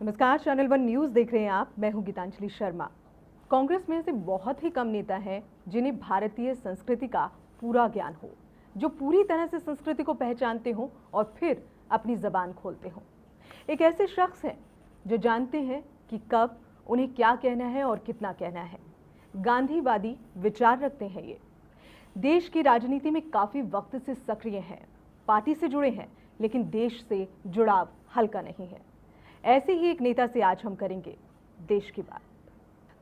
नमस्कार, channel one news देख रहे हैं आप। मैं हूं गीतांजलि शर्मा। कांग्रेस में से बहुत ही कम नेता हैं जिन्हें भारतीय संस्कृति का पूरा ज्ञान हो, जो पूरी तरह से संस्कृति को पहचानते हों और फिर अपनी जबान खोलते हों। एक ऐसे शख्स हैं जो जानते हैं कि कब उन्हें क्या कहना है और कितना कहना है। गांधीवादी विचार रखते हैं ये। देश की राजनीति में काफ़ी वक्त से सक्रिय हैं, पार्टी से जुड़े हैं, लेकिन देश से जुड़ाव हल्का नहीं है। ऐसे ही एक नेता से आज हम करेंगे देश की बात।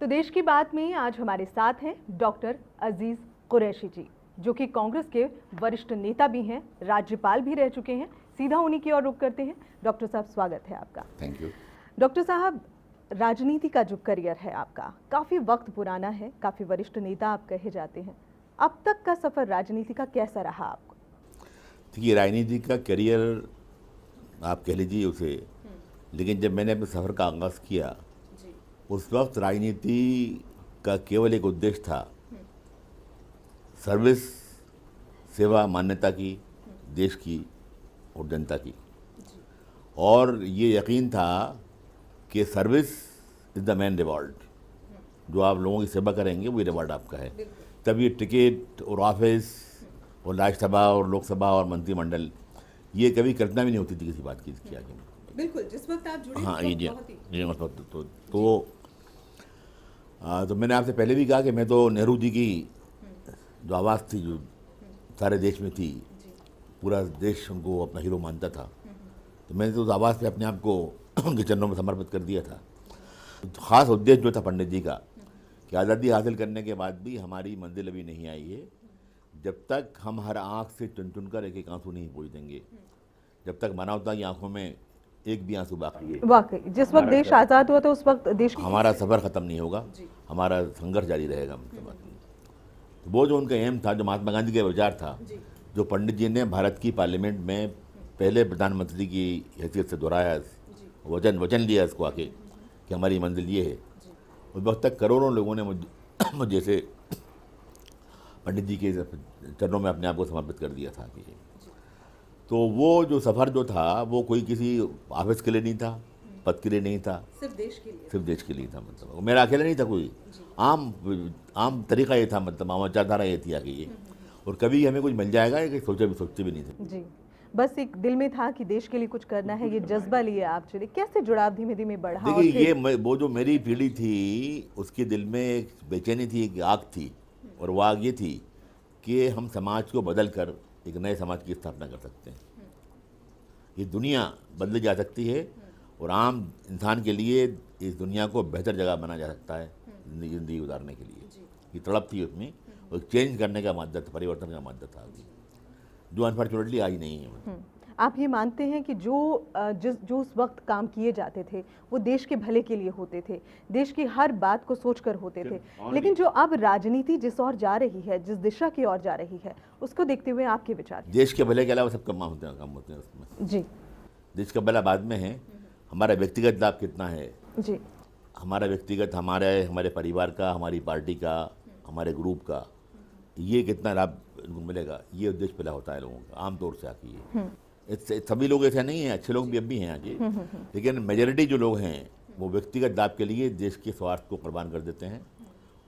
तो देश की बात में आज हमारे साथ हैं डॉक्टर अजीज कुरैशी जी, जो कि कांग्रेस के वरिष्ठ नेता भी हैं, राज्यपाल भी रह चुके हैं। सीधा उन्हीं की ओर रुख करते हैं। डॉक्टर साहब, स्वागत है आपका। Thank you. डॉक्टर साहब, राजनीति का जो करियर है आपका काफ़ी वक्त पुराना है, काफ़ी वरिष्ठ नेता आप कहे जाते हैं। अब तक का सफ़र राजनीति का कैसा रहा आपको? देखिए, राजनीति का करियर आप कह लीजिए उसे, लेकिन जब मैंने अपने सफ़र का आगाज़ किया उस वक्त राजनीति का केवल एक उद्देश्य था, सर्विस, सेवा, मान्यता की, देश की और जनता की। और ये यकीन था कि service is the main reward. जो आप लोगों की सेवा करेंगे वही रिवॉर्ड आपका है। तब ये टिकट और ऑफिस और राज्यसभा और लोकसभा और मंत्रिमंडल, ये कभी कल्पना भी नहीं होती थी किसी बात की इसकी आगे। बिल्कुल, जिस वक्त आप जुड़े। हाँ, ये उस वक्त तो मैंने आपसे पहले भी कहा कि मैं तो नेहरू जी की जो आवाज़ थी, जो सारे देश में थी, पूरा देश उनको अपना हीरो मानता था, तो मैंने तो उस आवाज़ पे अपने आप को उनके चरणों में समर्पित कर दिया था। ख़ास उद्देश्य जो था पंडित जी का, कि आज़ादी हासिल करने के बाद भी हमारी मंजिल अभी नहीं आई है। जब तक हम हर आँख से चुन चुन कर एक एक आंसू नहीं पोंछ देंगे, जब तक मानवता की आंखों में एक भी आंसू बाकी है। वाकई जिस वक्त देश आज़ाद हुआ था उस वक्त देश हमारा सफ़र ख़त्म नहीं होगा, हमारा संघर्ष जारी रहेगा। मतलब तो वो जो उनका एम था, जो महात्मा गांधी का विचार था, जो पंडित जी ने भारत की पार्लियामेंट में पहले प्रधानमंत्री की हैसियत से दोहराया, वचन लिया इसको आके कि हमारी मंजिल ये है। उस वक्त तक करोड़ों लोगों ने मुझ जैसे पंडित जी के चरणों में अपने आप को समर्पित कर दिया था। कि तो वो जो सफ़र जो था वो कोई किसी ऑफिस के लिए नहीं था, पद के लिए नहीं था, सिर्फ देश के लिए था। मतलब मेरा अकेला नहीं था, कोई आम तरीका ये था, मतलब आम विचारधारा ये थी आगे ये। और कभी हमें कुछ मिल जाएगा ये सोचते भी नहीं थे जी। बस एक दिल में था कि देश के लिए कुछ करना है, ये जज्बा लिए आप चले। कैसे जुड़ाव धीमे धीमे बढ़ा? देखिए, ये वो जो मेरी पीढ़ी थी उसके दिल में एक बेचैनी थी, एक आग थी, और वो आग ये थी कि हम समाज को बदल कर एक नए समाज की स्थापना कर सकते हैं। ये दुनिया बदली जा सकती है और आम इंसान के लिए इस दुनिया को बेहतर जगह बना जा सकता है जिंदगी गुजारने के लिए। ये तड़प थी उसमें, और चेंज करने का माध्यम था, परिवर्तन का माध्यम था, जो अनफॉर्चुनेटली आज नहीं है। आप ये मानते हैं कि जो उस वक्त काम किए जाते थे वो देश के भले के लिए होते थे, देश की हर बात को सोचकर होते थे, लेकिन जो अब राजनीति जिस ओर जा रही है, जिस दिशा की ओर जा रही है, उसको देखते हुए आपके विचार? देश के भले के अलावा सब काम होते हैं उसमें। जी, देश का भला बाद में है, हमारा व्यक्तिगत लाभ कितना है जी, हमारा व्यक्तिगत, हमारे परिवार का, हमारी पार्टी का, हमारे ग्रुप का, ये कितना लाभ इनको मिलेगा, ये उद्देश्य पहला होता है लोगों का आमतौर से आके। ये सभी लोग ऐसे नहीं हैं, अच्छे लोग भी अब भी हैं आज, लेकिन मेजॉरिटी जो लोग हैं वो व्यक्तिगत लाभ के लिए देश के स्वार्थ को कुर्बान कर देते हैं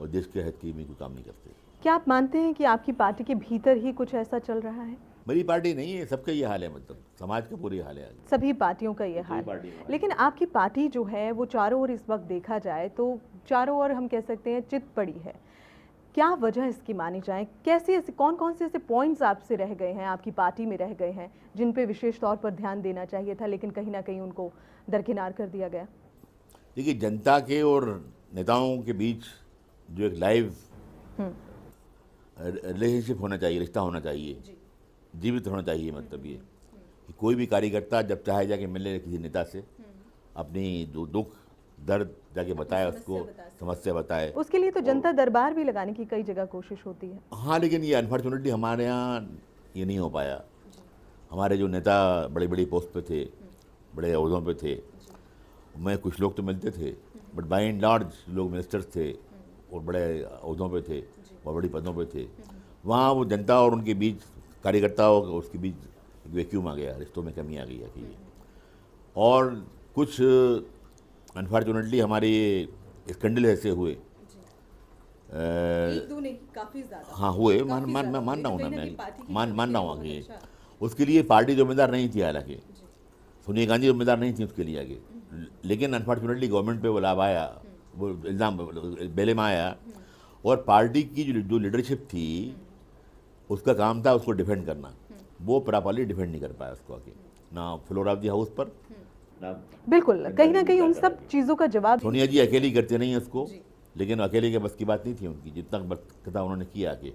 और देश के हित की भी कोई काम नहीं करते। क्या आप मानते हैं कि आपकी पार्टी के भीतर ही कुछ ऐसा चल रहा है? मेरी पार्टी नहीं है, सबका ये हाल है, मतलब समाज का पूरी हाल है, सभी पार्टियों का ये हाल है। लेकिन आपकी पार्टी जो है वो चारों ओर इस वक्त देखा जाए तो चारों ओर हम कह सकते हैं चित पड़ी है। क्या वजह इसकी मानी जाए? कैसे ऐसे कौन से ऐसे पॉइंट्स आपसे रह गए हैं, आपकी पार्टी में रह गए हैं, जिन पे विशेष तौर पर ध्यान देना चाहिए था, लेकिन कहीं ना कहीं उनको दरकिनार कर दिया गया? देखिए, जनता के और नेताओं के बीच जो एक लाइव रिलेशनशिप होना चाहिए, रिश्ता होना चाहिए, जीवित होना चाहिए। मतलब ये कि कोई भी कार्यकर्ता जब चाहे जाके मिले किसी नेता से, अपनी जो दुख दर्द जाके बताए, उसको समस्या बताए। उसके लिए तो जनता दरबार भी लगाने की कई जगह कोशिश होती है। हाँ, लेकिन ये अनफॉर्चुनेटली हमारे यहाँ ये नहीं हो पाया। हमारे जो नेता बड़ी बड़ी पोस्ट पे थे, बड़े अहदों पे थे, मैं कुछ लोग तो मिलते थे, बट बाय एंड लार्ज लोग मिनिस्टर्स थे और बड़े अहदों पे थे और बड़ी पदों पे थे। वहाँ वो जनता और उनके बीच, कार्यकर्ताओं उसके बीच एक वैक्यूम आ गया, रिश्तों में कमी आ गई है। और कुछ अनफॉर्चुनेटली हमारे स्कैंडल ऐसे हुए, एक दो नहीं, काफी ज्यादा। हाँ हुए, काफी मान ज्यादा मान रहा हूँ ना, हुए, तो कहीं मैं कहीं पार्टी की मान रहा हूँ बहुत आगे। अच्छा। उसके लिए पार्टी जिम्मेदार नहीं थी, हालांकि सोनिया गांधी जिम्मेदार नहीं थी उसके लिए आगे, लेकिन अनफॉर्चुनेटली गवर्नमेंट पे वो लाभ आया, वो इल्ज़ाम बेले में आया, और पार्टी की जो लीडरशिप थी उसका काम था उसको डिफेंड करना, वो प्रॉपरली डिफेंड नहीं कर पाया उसको आगे, ना फ्लोर ऑफ द हाउस पर, ना बिल्कुल, कहीं ना कहीं उन सब चीजों का जवाब सोनिया जी अकेली करते नहीं उसको, लेकिन अकेले के बस की बात नहीं थी उनकी, जितना बस था उन्होंने किया आगे,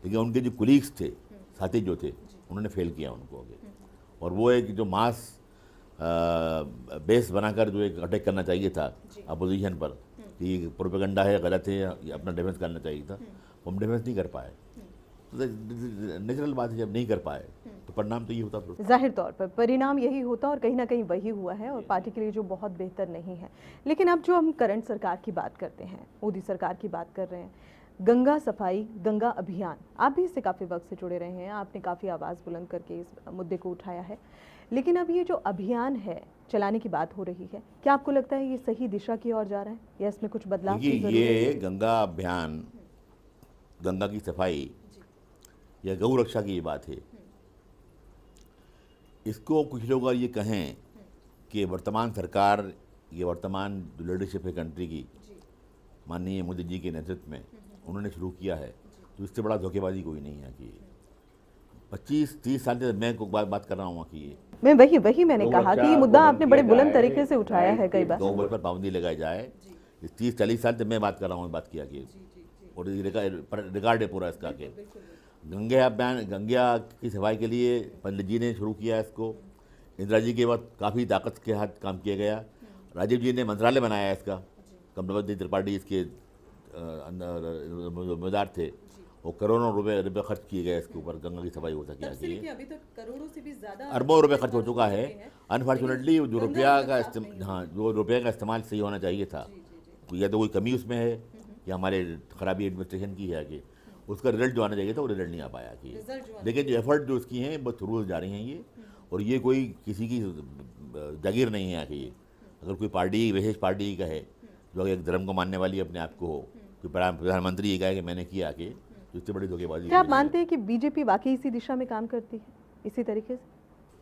लेकिन उनके जो कुलीग्स थे, साथी जो थे, उन्होंने फेल किया उनको आगे। और वो एक जो मास बेस बनाकर जो एक अटैक करना चाहिए था अपोजिशन पर, कि प्रोपेगेंडा है, गलत है, ये अपना डिफेंस करना चाहिए था, वो हम डिफेंस नहीं कर पाए। तो नेचुरल बात है, जब नहीं कर पाए तो परिणाम तो ये होता फिर। जाहिर तौर पर परिणाम यही होता और कहीं ना कहीं वही हुआ है, और पार्टी के लिए जो बहुत बेहतर नहीं है। लेकिन अब जो हम करंट सरकार की बात करते हैं, मोदी सरकार की बात कर रहे हैं, गंगा सफाई, गंगा अभियान, आप भी इससे काफ़ी वक्त से जुड़े रहे हैं, आपने काफ़ी आवाज़ बुलंद करके इस मुद्दे को उठाया है। लेकिन अब ये जो अभियान है, चलाने की बात हो रही है, क्या आपको लगता है ये सही दिशा की ओर जा रहा है या इसमें कुछ बदलाव की देखिए, जरूरत है? ये गंगा अभियान, गंगा की सफाई या गौ रक्षा की ये बात है, इसको कुछ लोग ये कहें कि वर्तमान सरकार, ये वर्तमान जो लीडरशिप है कंट्री की, माननीय मोदी जी के नेतृत्व में उन्होंने शुरू किया है, तो इससे बड़ा धोखेबाजी कोई नहीं है कि 25-30 साल से मैं को बात कर रहा हूँ कि ये मैं वही मैंने कहा कि ये मुद्दा आपने बड़े बुलंद तरीके से उठाया है कई बार। गौ वध पर पाबंदी लगाई जाए, इस 30-40 साल से मैं बात कर रहा हूँ, बात किया कि, और रिकॉर्ड है पूरा इसका के गंगा अभियान, गंगा की सफाई के लिए पंडित जी ने शुरू किया इसको, इंदिरा जी के वक्त काफ़ी ताकत के हाथ काम किया गया, राजीव जी ने मंत्रालय बनाया इसका, कमलपति त्रिपाठी इसके जिम्मेदार थे, और करोड़ों रुपए खर्च किए गए इसके ऊपर, गंगा की सफाई हो सके आगे। अभी तक करोड़ों से भी ज्यादा, अरबों रुपए खर्च हो चुका है। अनफॉर्चुनेटली जो रुपया का हाँ, जो रुपये का इस्तेमाल सही होना चाहिए था, या तो कोई कमी उसमें है या हमारे खराबी एडमिनिस्ट्रेशन की है आगे, उसका रिजल्ट जो आना चाहिए था वो रिजल्ट नहीं आ पाया कि, लेकिन जो एफर्ट जो उसकी हैं वो थ्रू जा रही हैं ये, और ये कोई किसी की जागीर नहीं है आगे। ये अगर कोई पार्टी विशेष पार्टी का है जो अगर एक धर्म को मानने वाली अपने आप को हो, कोई प्रधानमंत्री ये कहे कि मैंने किया आगे, तो इससे बड़ी धोखेबाजी। क्या आप मानते हैं कि बीजेपी वाकई इसी दिशा में काम करती है, इसी तरीके से?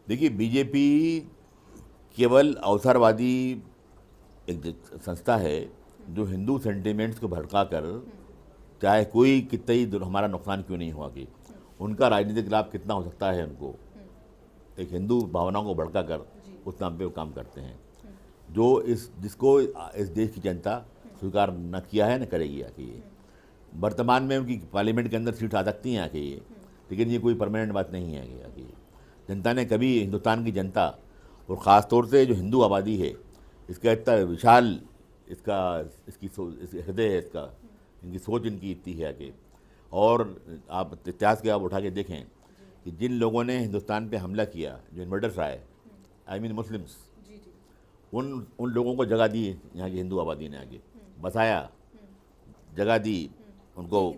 देखिए, बीजेपी केवल अवसरवादी एक संस्था है जो हिंदू सेंटिमेंट्स को भड़का कर, चाहे कोई कितना ही हमारा नुकसान क्यों नहीं हुआ कि, उनका राजनीतिक लाभ कितना हो सकता है, उनको एक हिंदू भावनाओं को भड़का कर उस नाम पे वो काम करते हैं, जो जिसको इस देश की जनता स्वीकार न किया है न करेगी आके। ये वर्तमान में उनकी पार्लियामेंट के अंदर सीट आ सकती हैं आके ये, लेकिन ये कोई परमानेंट बात नहीं है आगे। जनता ने कभी, हिंदुस्तान की जनता और ख़ास तौर से जो हिंदू आबादी है, इसका इतना विशाल इसकी हृदय है इसका, इनकी सोच इनकी इतनी है आगे। और आप इतिहास के आप उठा के देखें कि जिन लोगों ने हिंदुस्तान पे हमला किया, जो इन्वर्टर्स आए, आई मीन मुस्लिम्स, उन लोगों को जगह दी यहाँ की हिंदू आबादी ने आगे, बसाया, जगह दी उनको,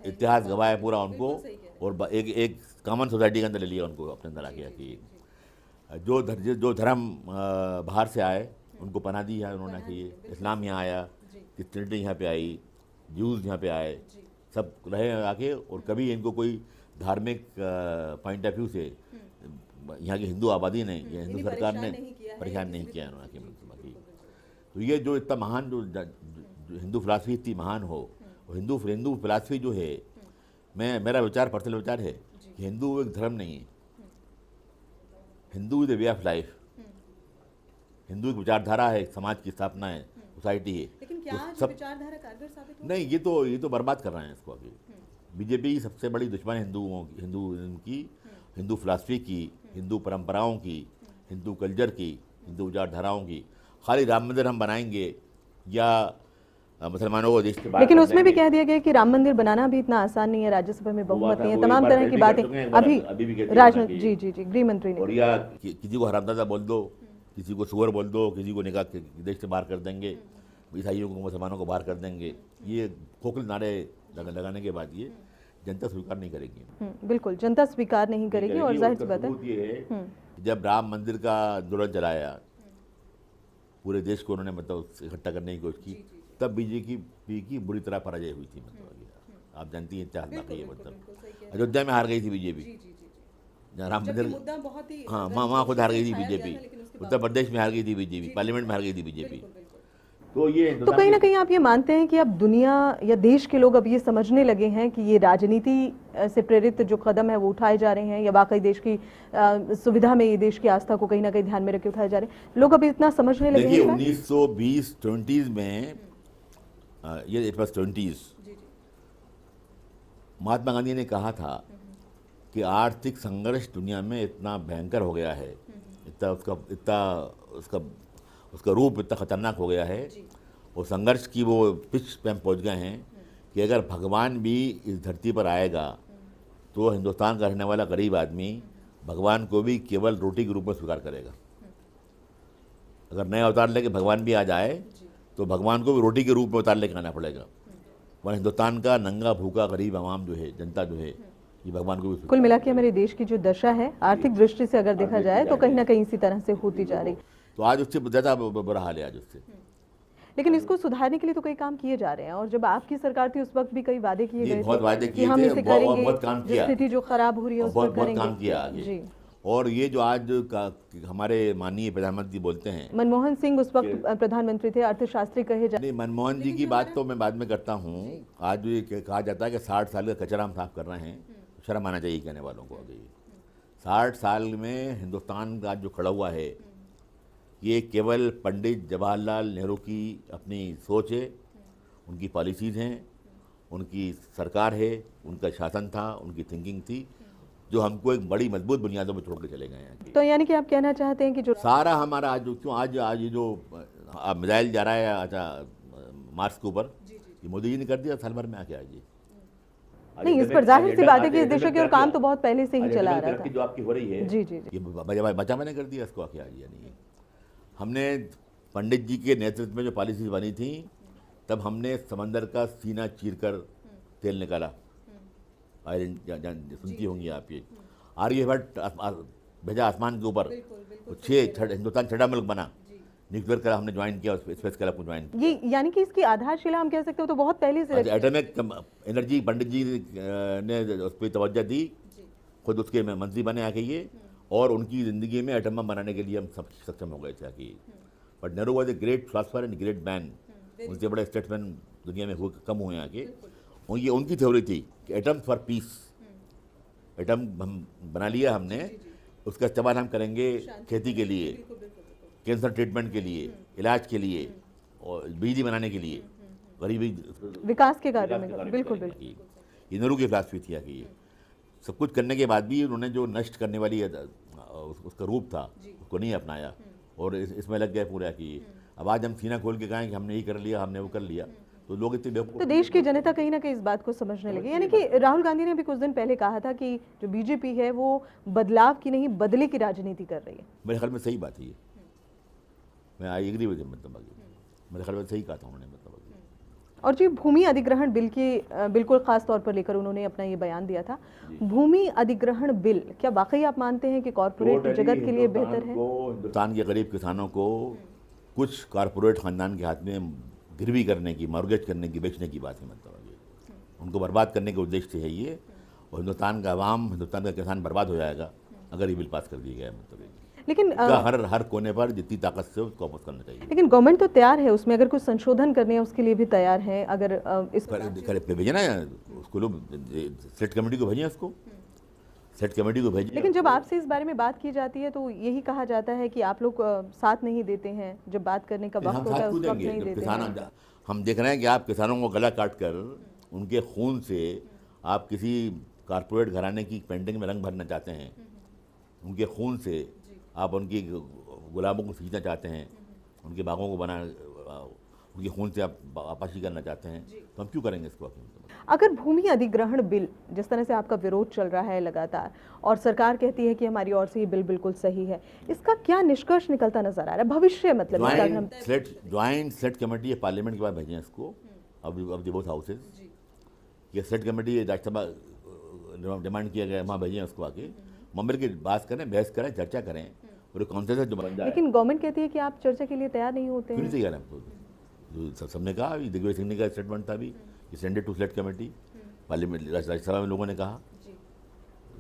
इतिहास गवाह है पूरा उनको, और एक कॉमन सोसाइटी के अंदर ले लिया उनको अपने अंदर आके कि जो धर्म बाहर से आए उनको पनाह दी है उन्होंने कि इस्लाम यहाँ आया, क्रिश्चियनिटी यहाँ पे आई, ज्यूज़ यहाँ पे आए, सब रहे आके, और कभी इनको कोई धार्मिक पॉइंट ऑफ व्यू से यहाँ की हिंदू आबादी ने या हिंदू सरकार ने परेशान नहीं किया उन्होंने। तो ये जो इतना महान जो हिंदू फिलासफी इतनी महान हो, हिंदू फिलासफी जो है, मेरा विचार, पर्सनल विचार है कि हिंदू एक धर्म नहीं है, Hindu is the way of life, Hindu एक विचारधारा है, समाज की स्थापना है, सोसाइटी है। लेकिन क्या आज विचारधारा कारगर साबित हो? नहीं, ये तो बर्बाद कर रहे हैं इसको अभी। बीजेपी की सबसे बड़ी दुश्मन हिंदू फिलासफी की, हिंदू परंपराओं की, हिंदू कल्चर की, हिंदू विचारधाराओं की। खाली राम मंदिर हम बनाएंगे या मुसलमानों को देश के बाहर, लेकिन उसमें भी कह दिया गया कि राम मंदिर बनाना भी इतना आसान नहीं है, राज्यसभा में बहुमत नहीं है, तमाम तरह की बातें अभी राजनाथ जी गृह मंत्री ने, और या किसी को हरामजादा बोल दो, किसी को सुअर बोल दो, किसी को निकाह देश से बाहर कर देंगे, ईसाइयों को, मुसलमानों को बाहर कर देंगे। ये खोखले नारे लगाने के बाद ये जनता स्वीकार नहीं करेगी। बिल्कुल, जनता स्वीकार नहीं करेगी। और जाहिर सी बात है, जब राम मंदिर का आंदोलन चलाया, पूरे देश को उन्होंने मतलब इकट्ठा करने की कोशिश की, तब बीजेपी की बुरी तरह पराजय हुई थी। मतलब आप जानती हैं इतिहास बाकी है। मतलब अयोध्या में हार गई थी बीजेपी, जहाँ राम मंदिर, हाँ वहाँ खुद हार गई थी बीजेपी। उत्तर प्रदेश में हार गई थी बीजेपी, पार्लियामेंट में हार गई थी बीजेपी। तो ये तो कहीं ना कहीं आप ये मानते हैं कि अब दुनिया या देश के लोग अब ये समझने लगे हैं कि ये राजनीति से प्रेरित जो कदम है वो उठाए जा रहे हैं, या वाकई देश की सुविधा में, ये देश की आस्था को कहीं ना कहीं ध्यान में रखे उठाए जा रहे हैं, लोग अब इतना समझने लगे हैं? देखिए 1920 में ये it was 20s, Mahatma Gandhi ने कहा था कि आर्थिक संघर्ष दुनिया में इतना भयंकर हो गया है, उसका रूप इतना खतरनाक हो गया है, और संघर्ष की वो पिच पे हम पहुँच गए हैं कि अगर भगवान भी इस धरती पर आएगा तो हिंदुस्तान का रहने वाला गरीब आदमी भगवान को भी केवल रोटी के रूप में स्वीकार करेगा। अगर नया अवतार लेके भगवान भी आ जाए तो भगवान को भी रोटी के रूप में उतार लेके आना पड़ेगा, वह हिंदुस्तान का नंगा भूखा गरीब आवाम जो है, जनता जो है, ये भगवान को भी। कुल मिला के हमारे देश की जो दशा है आर्थिक दृष्टि से अगर देखा जाए तो कहीं ना कहीं इसी तरह से होती जा रही, तो आज उससे ज़्यादा बुरा हाल है आज उससे। लेकिन इसको सुधारने के लिए तो कई काम किए जा रहे हैं, और जब आपकी सरकार थी उस वक्त भी कई वादे किए गए बहुत वादे किए हम थे, इसे करेंगे, बहुत काम किया, स्थिति जो खराब हो रही है उस पर करेंगे, काम किया आगे। और ये जो आज हमारे माननीय प्रधानमंत्री बोलते हैं, मनमोहन सिंह उस वक्त प्रधानमंत्री थे, अर्थशास्त्री कहे जाते हैं। मनमोहन जी की बात तो मैं बाद में करता हूँ। आज ये कहा जाता है कि 60 साल का कचरा हम साफ कर रहे हैं, शर्म आना चाहिए कहने वालों को। अभी 60 साल में हिंदुस्तान का जो खड़ा हुआ है ये केवल पंडित जवाहरलाल नेहरू की अपनी सोच है, उनकी पॉलिसीज़ हैं, उनकी सरकार है, उनका शासन था, उनकी थिंकिंग थी, जो हमको एक बड़ी मजबूत बुनियादों पर छोड़ के चले गए हैं। तो यानी कि आप कहना चाहते हैं कि जो सारा हमारा आज ये जो मिसाइल जा रहा है अच्छा मार्स के ऊपर, ये मोदी जी ने कर दिया साल भर में आके। आज ये नहीं, इस पर जाहिर सी बात है कि इस देश की और काम तो बहुत पहले से ही चला रहा था, जो आपकी हो रही है, जी जी ये बचा मैंने कर दिया इसको आके आज। यानी हमने पंडित जी के नेतृत्व में जो पॉलिसीज बनी थी, तब हमने समंदर का सीना चीरकर तेल निकाला। आयरन सुनती होंगी आप, ये आर्यभट्ट भेजा आसमान के ऊपर, हिंदुस्तान छठा मुल्क बना, न्यूक्लियर क्लब हमने ज्वाइन किया, स्पेस क्लब को ज्वाइन किया। ये यानी कि इसकी आधारशिला हम कह सकते हो तो बहुत पहले से एटॉमिक एनर्जी पंडित जी ने उस पर तवज्जो दी, खुद उसके मंत्री बने आके ये, और उनकी ज़िंदगी में एटम बम बनाने के लिए हम सब सक्षम हो गए थे कि। But Nehru was a great philosopher and great man, उनसे बड़े स्टेट्समैन दुनिया में कम हुए आके। ये उनकी थ्योरी थी कि एटम फॉर पीस, एटम हम बना लिया हमने, उसका इस्तेमाल हम करेंगे खेती के लिए, कैंसर ट्रीटमेंट के लिए, इलाज के लिए, और बिजली बनाने के लिए, गरीबी विकास के कार्य में। बिल्कुल बिल्कुल, ये नेहरू की फिलॉसफी थी कि सब कुछ करने के बाद भी उन्होंने जो नष्ट करने वाली उसका रूप था उसको नहीं अपनाया, और इसमें लग गए पूरा कि अब आज हम सीना खोल के कहें कि हमने ये कर लिया, हमने वो कर लिया, तो लोग इतने बेवकूफ। तो देश की जनता कहीं ना कहीं इस बात को समझने लगी। यानी कि राहुल गांधी ने भी कुछ दिन पहले कहा था कि जो बीजेपी है वो बदलाव की नहीं बदले की राजनीति कर रही है। मेरे ख्याल में सही बात है ये, मैं आई एग्री विद हिम, मतलब मेरे ख्याल में सही कहा था उन्होंने। मतलब और जी भूमि अधिग्रहण बिल की बिल्कुल खास तौर पर लेकर उन्होंने अपना ये बयान दिया था। भूमि अधिग्रहण बिल क्या वाकई आप मानते हैं कि कॉर्पोरेट जगत के लिए बेहतर है? हिंदुस्तान के गरीब किसानों को कुछ कॉर्पोरेट खानदान के हाथ में गिरवी करने की, मॉर्गेज करने की, बेचने की बात है। मतलब उनको बर्बाद करने के उद्देश्य से है ये, और हिंदुस्तान का आवाम, हिंदुस्तान का किसान बर्बाद हो जाएगा अगर ये बिल पास कर दिया गया। मतलब लेकिन हर कोने पर जितनी ताकत से उसको वापस करना चाहिए। लेकिन गवर्नमेंट तो तैयार है, उसमें अगर कुछ संशोधन करने हैं उसके लिए भी तैयार है। अगर इस भेजे ना उसको, लोग सेट कमेटी को भेजें, उसको सेट कमेटी को भेजें। लेकिन जब आपसे इस बारे में बात की जाती है तो यही कहा जाता है कि आप लोग साथ नहीं देते हैं, जब बात करने का वक्त होता है उस वक्त नहीं देते हैं। हम देख रहे हैं कि आप किसानों को गला काट कर उनके खून से आप किसी कारपोरेट घराने की पेंटिंग में रंग भरना चाहते हैं, उनके खून से आप उनकी गुलाबों को सींचना चाहते हैं, उनके बागों को उनके खून से आप आपाशी करना चाहते हैं, तो हम क्यों करेंगे इसको? अगर भूमि अधिग्रहण बिल, जिस तरह से आपका विरोध चल रहा है लगातार, और सरकार कहती है कि हमारी ओर से ये बिल बिल्कुल सही है, इसका क्या निष्कर्ष निकलता नजर आ रहा है भविष्य? मतलब ज्वाइंट सेट कमेटी पार्लियामेंट के बाद भेजें इसको, अब द बोथ हाउसेज, ये सेट कमेटी राज्यसभा डिमांड किया गया, वहाँ भेजें उसको आके, मिल के बात करें, बहस करें, चर्चा करें, पूरे कॉन्सेंसस जो बन जाए। लेकिन गवर्नमेंट कहती है कि आप चर्चा के लिए तैयार नहीं होते क्यों नहीं हैं। तैयार है आपको? सबने कहा, अभी दिग्विजय सिंह ने का स्टेटमेंट था अभी, sended to select committee, parliament Rajya Sabha में लोगों ने कहा,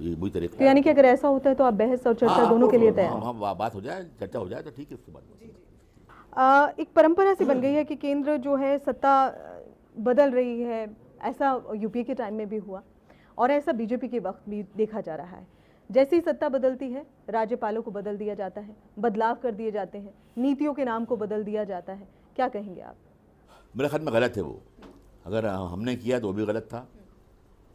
ये वही तरीका तो यानी कि अगर ऐसा होता है तो आप बहस और चर्चा दोनों के लिए तैयार हैं। हाँ, बात हो जाए, चर्चा हो जाए तो ठीक है, उसके बाद एक परंपरा सी बन गई है कि केंद्र जो है सत्ता बदल रही है, ऐसा यूपीए के टाइम में भी हुआ और ऐसा बीजेपी के वक्त भी देखा जा रहा है। जैसी सत्ता बदलती है, राज्यपालों को बदल दिया जाता है, बदलाव कर दिए जाते हैं, नीतियों के नाम को बदल दिया जाता है। क्या कहेंगे आप? मेरे ख्याल में गलत है वो, अगर हमने किया तो वो भी गलत था,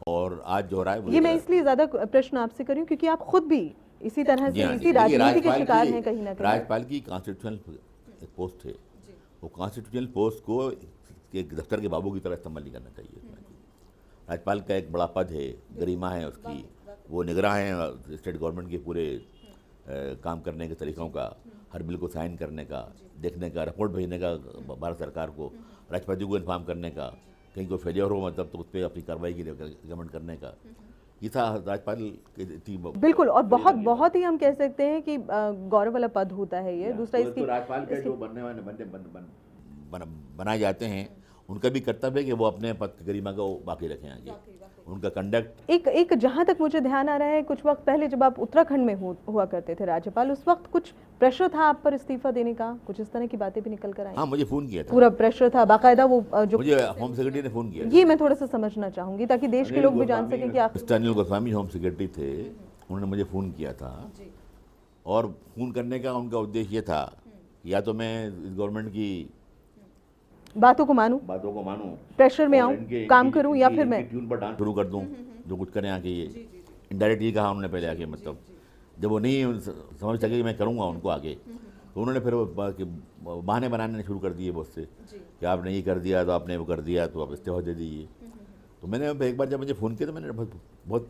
और आज जो हो रहा है वो ये भी मैं गलत इसलिए ज्यादा प्रश्न आपसे करूं क्योंकि आप खुद भी इसी तरह है। जी से हाँ, इसी देखिए, राजनीति के राज्यपाल शिकार की- हैं कहीं ना कहीं। राज्यपाल की कॉन्स्टिट्यूशनल एक पोस्ट है, वो कॉन्स्टिट्यूशनल पोस्ट को एक दफ्तर के बाबू की तरह इस्तेमाल नहीं करना चाहिए। राज्यपाल का एक बड़ा पद है, गरिमा है उसकी, वो निगरान है स्टेट गवर्नमेंट के पूरे काम करने के तरीक़ों का, हर बिल को साइन करने का, देखने का, रिपोर्ट भेजने का भारत सरकार को, राष्ट्रपति को इन्फॉर्म करने का, कहीं कोई फेलियर हो मतलब तो उस पर अपनी कार्रवाई की रिकमेंड करने का, ये था राज्यपाल की। बिल्कुल, और बहुत बहुत ही हम कह सकते हैं कि गौरव वाला पद होता है ये। दूसरा तो इसकी राज्यपाल के जो बनने वाले बनाए जाते हैं, उनका भी कर्तव्य है कि वो अपने पद की गरिमा को बाकी रखें आगे, उनका कंडक्ट। एक जहां तक मुझे ध्यान आ रहा है, कुछ वक्त पहले जब आप उत्तराखंड में हुआ करते थे राज्यपाल, उस वक्त कुछ प्रेशर था आप पर इस्तीफा देने का, कुछ इस तरह की बातें भी निकल कर आई। हाँ, मुझे फ़ोन किया था, पूरा प्रेशर था बाकायदा, वो जो मुझे होम सेक्रेटरी ने फ़ोन किया था। ये मैं थोड़ा सा समझना चाहूंगी ताकि देश के लोग भी जान सकें कि mister Anil Goswami home secretary थे, उन्होंने मुझे फ़ोन किया था, और फ़ोन करने का उनका उद्देश्य ये था, या तो मैं इस गवर्नमेंट की बातों को मानूं, बातों को मानूं, प्रेशर में और आऊं, इनके- काम इनकी- करूं, या इनकी- फिर मैं इनकी ट्यून पर डांस शुरू कर दूं, जो कुछ करें आके। ये इनडायरेक्ट ये कहा उन्होंने पहले आके, मतलब जब वो नहीं समझ सके कि मैं करूंगा उनको आगे, तो उन्होंने फिर वो बहाने बनाने शुरू कर दिए बहुत से, कि आपने ये कर दिया, तो आपने वो कर दिया, तो आप इस्तीफा दे दीजिए। तो मैंने एक बार जब मुझे फ़ोन किया तो मैंने बहुत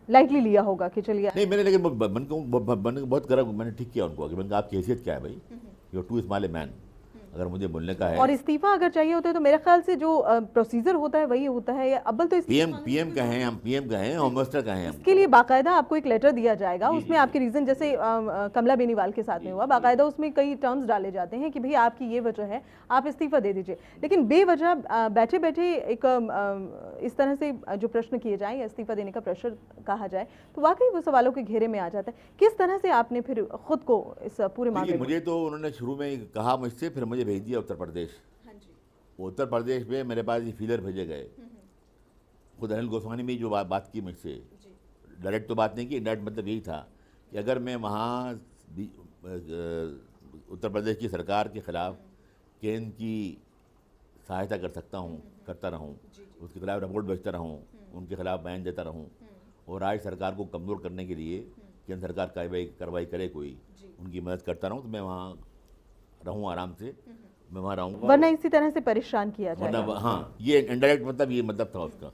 लाइटली लिया होगा कि चलिए। नहीं, मैंने लेकिन मन को बहुत गर्व, मैंने ठीक किया उनको आगे। मैंने कहा आपकी हैसियत क्या है भाई, you too small a man, अगर मुझे बोलने का है। और इस्तीफा अगर चाहिए होता है तो मेरे ख्याल से जो प्रोसीजर होता है वही होता है, या अव्वल तो पीएम कहें, हम पीएम कहें, होम मिनिस्टर कहें, इसके लिए बाकायदा आपको एक लेटर दिया जाएगा, उसमें आपके रीजन, जैसे कमला बेनीवाल के साथ में हुआ, बाकायदा उसमें कई टर्म्स डाले जाते हैं कि भाई आपकी ये वजह है, आप इस्तीफा दे दीजिए। लेकिन बेवजह बैठे बैठे एक इस तरह से जो प्रश्न किए जाए या इस्तीफा देने का प्रेशर कहा जाए, तो वाकई वो सवालों के घेरे में आ जाता है। किस तरह से आपने फिर खुद को इस पूरे मामले में? मुझे तो उन्होंने शुरू में कहा मुझसे, फिर मुझे भेज दिया उत्तर प्रदेश। उत्तर प्रदेश में मेरे पास ये फीलर भेजे गए, खुद अनिल गोस्वामी ने जो बात की मुझसे, डायरेक्ट तो बात नहीं की, इनडायरेक्ट मतलब यही था कि अगर मैं वहाँ उत्तर प्रदेश की सरकार के खिलाफ केंद्र की सहायता कर सकता हूँ, करता रहूँ, उसके खिलाफ रिपोर्ट भेजता रहूँ, उनके खिलाफ बयान देता रहूँ, और राज्य सरकार को कमज़ोर करने के लिए केंद्र सरकार कार्रवाई करे कोई, उनकी मदद करता रहूँ, तो मैं वहाँ रहूँ आराम से, मैं वहाँ रहूँगा, वरना इसी तरह से परेशान किया वरना जाएगा। हाँ, ये इनडायरेक्ट मतलब ये मतलब था उसका।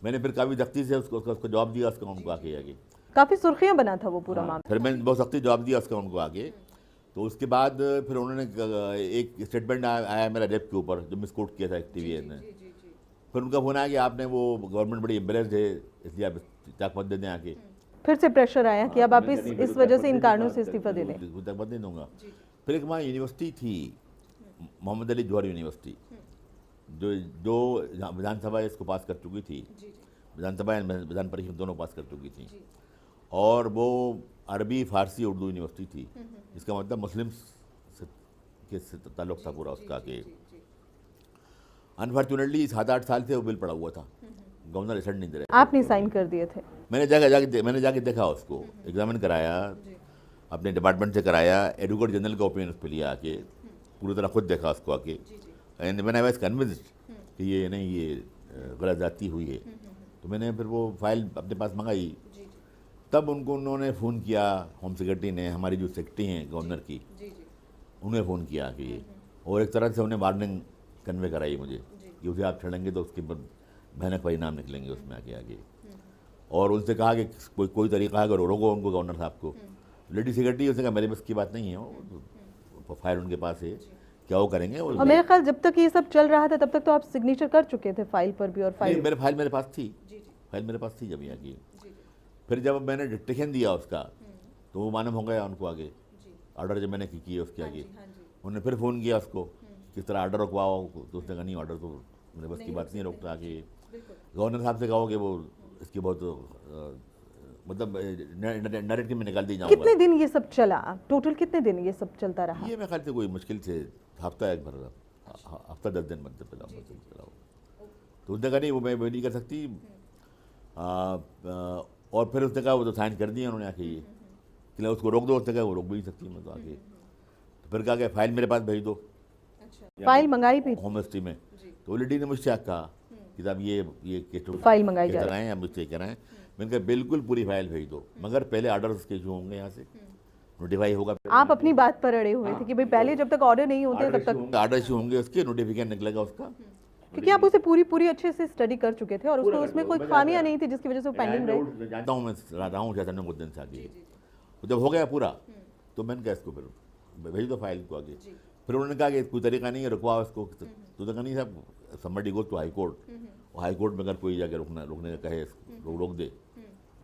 मैंने फिर काफ़ी सख्ती से उसको जवाब दिया उसका, उनको आगे काफी सुर्खियां बना था वो पूरा मामला। फिर मैंने बहुत सख्ती जवाब दिया उसका उनको आगे। तो उसके बाद फिर उन्होंने एक स्टेटमेंट आया मेरा रेप के ऊपर, जो मिसकोट किया था टीवी ने। फिर उनका फोन आया कि आपने वो गवर्नमेंट बड़ी एम्बेरेस्ड है, इसलिए आप त्याग मत दे दें आके। फिर से प्रेशर आया कि अब आप इस वजह से इन कारणों से इस्तीफा दे दें। त्याग मत नहीं दूंगा। फिर एक वहाँ यूनिवर्सिटी थी, मोहम्मद अली जौहर यूनिवर्सिटी, जो विधानसभा इसको पास कर चुकी थी, विधानसभा विधान परिषद दोनों पास कर चुकी थी, और वो अरबी फारसी उर्दू यूनिवर्सिटी थी, इसका मतलब मुस्लिम के ताल्लुक था पूरा उसका। कि अनफॉर्चुनेटली 7-8 साल से वो बिल पड़ा हुआ था, गवर्नर रिजल्ट नहीं दे रहे। आपने साइन कर दिए थे? मैंने जाके देखा उसको, एग्जामिन कराया, अपने डिपार्टमेंट से कराया, एडवोकेट जनरल का ओपिनियन उस पर लिया आके, पूरी तरह खुद देखा उसको आके, and when I was convinced कि ये नहीं, ये गलत जाती हुई है, तो मैंने फिर वो फाइल अपने पास मंगाई। तब उन्होंने फ़ोन किया, होम सेक्रेटरी ने, हमारी जो सेक्रेटरी हैं गवर्नर की, उन्हें फ़ोन किया कि ये, और एक तरह से उन्हें वार्निंग कन्वे कराई मुझे कि उसे आप छेड़ेंगे तो उसके भयानक परिणाम निकलेंगे उसमें आगे। और उनसे कहा कि कोई तरीका है, अगर रोको उनको, गवर्नर साहब को। लेडी सेक्रेटरी, उसने कहा मेरे बस की बात नहीं है, वो फाइल उनके पास है, क्या वो करेंगे। और मेरे ख्याल जब तक ये सब चल रहा था तब तक तो आप सिग्नेचर कर चुके थे फाइल पर भी, और फाइल मेरे पास थी, फाइल मेरे पास थी जब यहाँ की। फिर जब मैंने डिक्टेशन दिया उसका, तो वो मालूम हो गया उनको आगे ऑर्डर जब मैंने किए उसके आगे, उन्होंने फिर फ़ोन किया उसको किस तरह ऑर्डर रुकवाओ, तो उसने कहा नहीं ऑर्डर तो मेरे बस की बात नहीं रोकता कि गवर्नर साहब से कहो कि वो इसकी बहुत मतलब नैरेटिव में निकाल दी जाऊँगा। कितने दिन ये सब चला, टोटल कितने दिन ये सब चलता रहा? ये मैं ख्याल से कोई मुश्किल से हफ्ता एक भर, हफ्ता 10 दिन मतलब चलाओ। तो उसने कहा नहीं वो मैं नहीं कर सकती। और फिर उसने कहा वो तो साइन कर दिए उन्होंने आके, ये कि उसको रोक दो, उसने कहा वो रोक भी नहीं सकती मैं तो आके। तो फिर कहा कि फाइल मेरे पास भेज दो। फाइल मंगाई भी होम मिनिस्ट्री में, तो वो लेडी ने मुझसे कहा कि साहब ये केस फाइल मंगाई जा कराएं या मुझसे कराएं। मैंने कहा बिल्कुल पूरी फाइल भेज दो, मगर पहले ऑर्डर उसके इशू होंगे, यहाँ से नोटिफाई होगा। आप अपनी बात पर अड़े हुए थे कि भाई पहले जब तक ऑर्डर नहीं होते तब तक ऑर्डर इशू होंगे, उसके नोटिफिकेशन निकलेगा उसका, क्योंकि आप उसे पूरी अच्छे से स्टडी कर चुके थे और उसको उसमें कोई खामियां नहीं थी जिसकी वजह से वो पेंडिंग रहे। जानता हूँ, मैं रहा हूँ शायद कुछ दिन से आगे। तो जब हो गया पूरा तो मैंने कहा इसको फिर भेज दो फाइल को आगे। फिर उन्होंने कहा कि कोई तरीका नहीं है रुकवाओ इसको। तो कहा नहीं साहब, somebody goes to high court, और हाई कोर्ट में अगर कोई जाकर रोकने का कहे रोक दे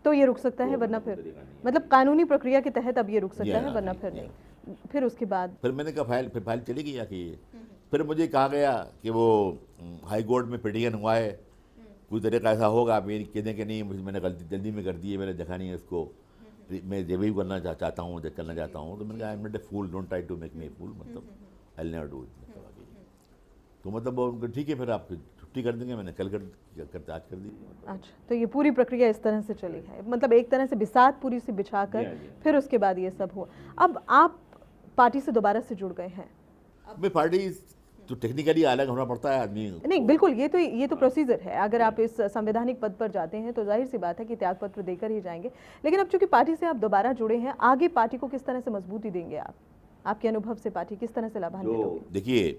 तो ये रुक सकता है, वरना फिर मतलब कानूनी प्रक्रिया के तहत अब ये रुक सकता है, वरना फिर नहीं। फिर उसके बाद फिर मैंने कहा फाइल चली गई आके। फिर मुझे कहा गया कि वो हाई कोर्ट में पिटीशन हुआ है, कोई तरीका ऐसा होगा। आप ये कहने के नहीं मैंने गलती जल्दी में कर दी है, मैंने देखा नहीं है इसको, मैं रिव्यू करना चाहता हूँ, करना चाहता हूँ। तो मैंने कहा I am not a fool, don't try to make me a fool, मतलब I will never do it. तो मतलब ठीक है फिर आप छुट्टी कर देंगे, मैंने कल करते आज कर दी। अच्छा, तो ये पूरी प्रक्रिया इस तरह से चली है, मतलब एक तरह से बिसात पूरी से बिछाकर फिर उसके बाद ये सब हुआ। अब आप पार्टी से दोबारा से जुड़ गए हैं। मैं पार्टी तो टेक्निकली अलग होना पड़ता है आदमी। नहीं बिल्कुल, ये तो प्रोसीजर है। अगर आप इस संवैधानिक पद पर जाते हैं तो जाहिर सी बात है कि त्याग पत्र देकर ही जाएंगे। लेकिन अब चूंकि पार्टी से आप दोबारा जुड़े हैं, आगे पार्टी को किस तरह से मजबूती देंगे आप? आपके अनुभव से पार्टी किस तरह से लाभान्वित होगी? देखिए,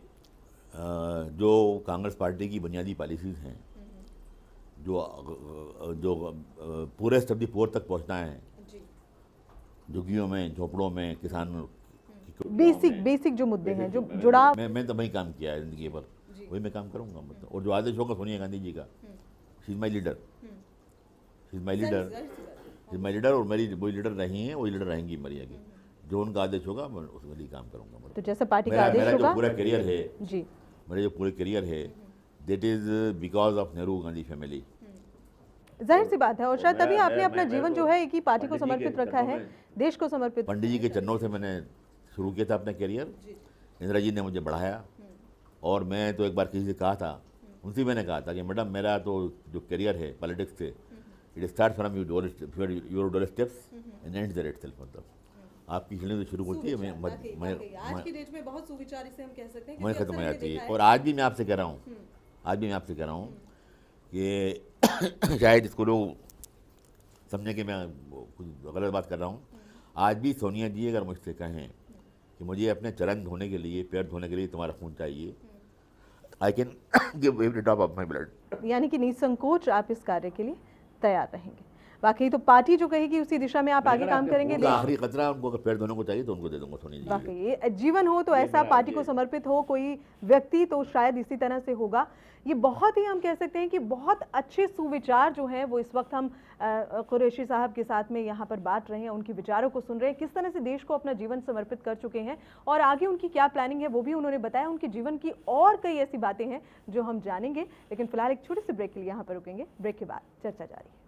जो कांग्रेस पार्टी की बुनियादी पॉलिसीज़ हैं, जो पूरे स्टेप पोर तक पहुंचना है, झुग्गियों में, झोपड़ों में, किसानों, बेसिक जो मुद्दे हैं, जो जुड़ाव, मैं तो वही काम किया है ज़िंदगी भर, वही मैं काम करूंगा मतलब। और जो आदेश होगा सोनिया गांधी जी का, she is my leader, she is my leader, और मेरी वही लीडर रही हैं, वही लीडर रहेंगी मेरी आगे। जो उनका आदेश होगा मैं उस वही काम करूंगा मतलब। तो जैसे पार्टी का आदेश होगा, जो पूरा करियर है जी, मेरा जो पूरे करियर है, that is because of Nehru Gandhi family. जाहिर सी बात है, और शायद तभी आपने अपना जीवन जो है एक ही पार्टी को समर्पित रखा है, देश को समर्पित। पंडित जी के चरणों से मैंने शुरू किया था अपना करियर, इंदिरा जी ने मुझे बढ़ाया। और मैं तो एक बार किसी से कहा था, उनसे मैंने कहा था कि मैडम मेरा तो जो करियर है पॉलिटिक्स से, it start from your door steps and and there itself. मतलब आपकी सीढ़ी तो शुरू होती है, आज की डेट में बहुत सुविचार इसे हम कह सकते हैं, मैं खत्म हो जाती है। और आज भी मैं आपसे कह रहा हूँ, कि शायद इसको लोग समझे कि मैं कुछ गलत बात कर रहा हूँ। आज भी सोनिया जी अगर मुझसे कहें कि मुझे अपने चरण धोने के लिए, पैर धोने के लिए तुम्हारा खून चाहिए, I can give every drop of my blood. यानी कि निसंकोच आप इस कार्य के लिए तैयार रहेंगे। वाकई तो पार्टी जो कहेगी उसी दिशा में आप आगे काम करेंगे। आखिरी खतरा उनको अगर पैर धोने को चाहिए तो उनको दे दूंगा सोनिया जी। वाकई जीवन हो तो ऐसा, पार्टी को समर्पित हो कोई व्यक्ति तो शायद इसी तरह से होगा। ये बहुत ही हम कह सकते हैं कि बहुत अच्छे सुविचार जो हैं वो इस वक्त हम कुरैशी साहब के साथ में यहाँ पर बांट रहे हैं, उनके विचारों को सुन रहे हैं, किस तरह से देश को अपना जीवन समर्पित कर चुके हैं और आगे उनकी क्या प्लानिंग है वो भी उन्होंने बताया। उनके जीवन की और कई ऐसी बातें हैं जो हम जानेंगे, लेकिन फिलहाल एक छोटे से ब्रेक के लिए यहाँ पर रुकेंगे। ब्रेक के बाद चर्चा जारी है।